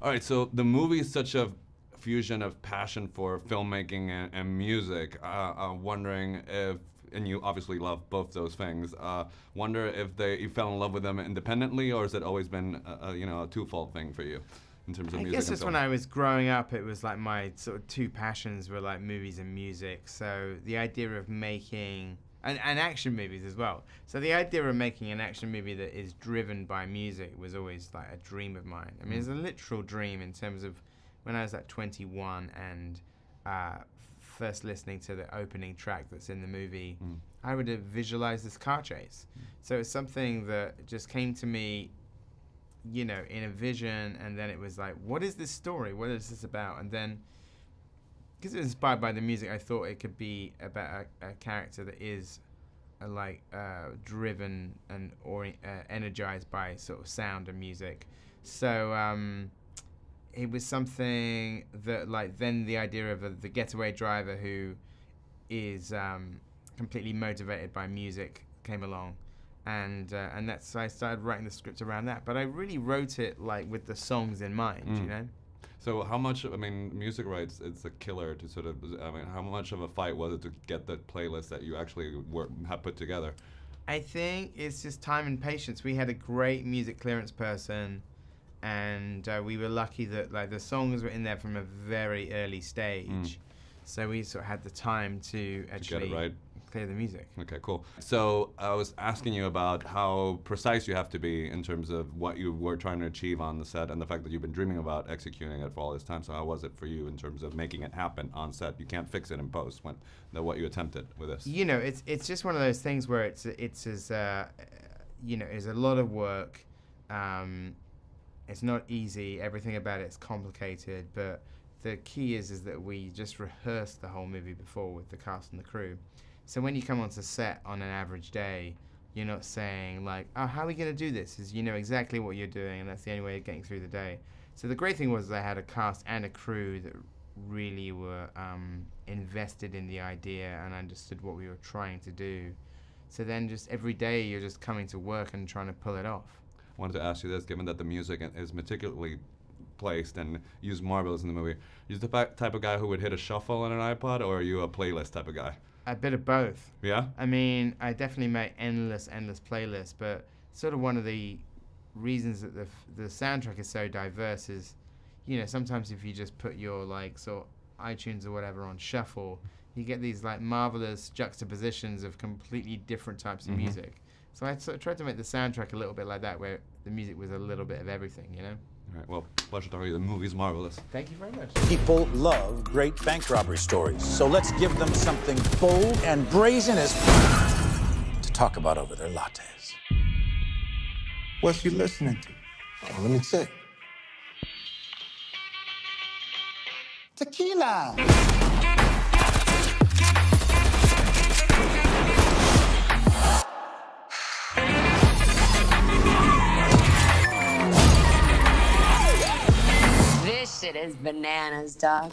All right, so the movie is such a fusion of passion for filmmaking and music. I'm wondering if, and you obviously love both those things. Wonder if you fell in love with them independently, or has it always been a twofold thing for you in terms of music? I guess and just film? when I was growing up, it was like my sort of two passions were like movies and music. So the idea of making and action movies as well. So the idea of making an action movie that is driven by music was always like a dream of mine. I mean, it's a literal dream in terms of when I was like 21 and first listening to the opening track that's in the movie, I would have visualized this car chase. So it's something that just came to me, in a vision, and then it was like, what is this story? What is this about? And then, because it was inspired by the music, I thought it could be about a character that is driven and energized by sort of sound and music. So it was something that, then the idea of the getaway driver who is completely motivated by music came along. And that's I started writing the script around that. But I really wrote it with the songs in mind, So how much, music rights, it's a killer to sort of, how much of a fight was it to get the playlist that you actually have put together? I think it's just time and patience. We had a great music clearance person, and we were lucky that the songs were in there from a very early stage. So we sort of had the time to actually get it right. Clear the music. Okay, cool. So I was asking you about how precise you have to be in terms of what you were trying to achieve on the set, and the fact that you've been dreaming about executing it for all this time. So how was it for you in terms of making it happen on set? You can't fix it in post what you attempted with this. It's just one of those things where it's a lot of work. It's not easy. Everything about it's complicated, but the key is that we just rehearsed the whole movie before with the cast and the crew. So when you come onto set on an average day, you're not saying oh, how are we going to do this? You know exactly what you're doing, and that's the only way of getting through the day. So the great thing was I had a cast and a crew that really were invested in the idea and understood what we were trying to do. So then just every day you're just coming to work and trying to pull it off. I wanted to ask you this, given that the music is meticulously placed and used marvelous in the movie, are you the type of guy who would hit a shuffle on an iPod, or are you a playlist type of guy? A bit of both. Yeah? I mean, I definitely make endless playlists, but sort of one of the reasons that the soundtrack is so diverse is, sometimes if you just put your sort of iTunes or whatever on shuffle, you get these marvelous juxtapositions of completely different types of music. So I sort of tried to make the soundtrack a little bit like that, where the music was a little bit of everything, All right, well, pleasure talking to you. The movie's marvelous. Thank you very much. People love great bank robbery stories, so let's give them something bold and brazen as to talk about over their lattes. What you listening to? Oh, let me check. Tequila. This shit is bananas, dog.